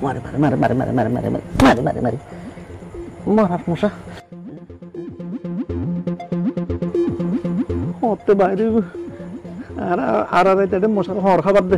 মারে মারে মারে মারে মারে মারে মারে মারে মারে মারে মারার মশা হতে বাইরে আর আর আর মশার হর খাবার দে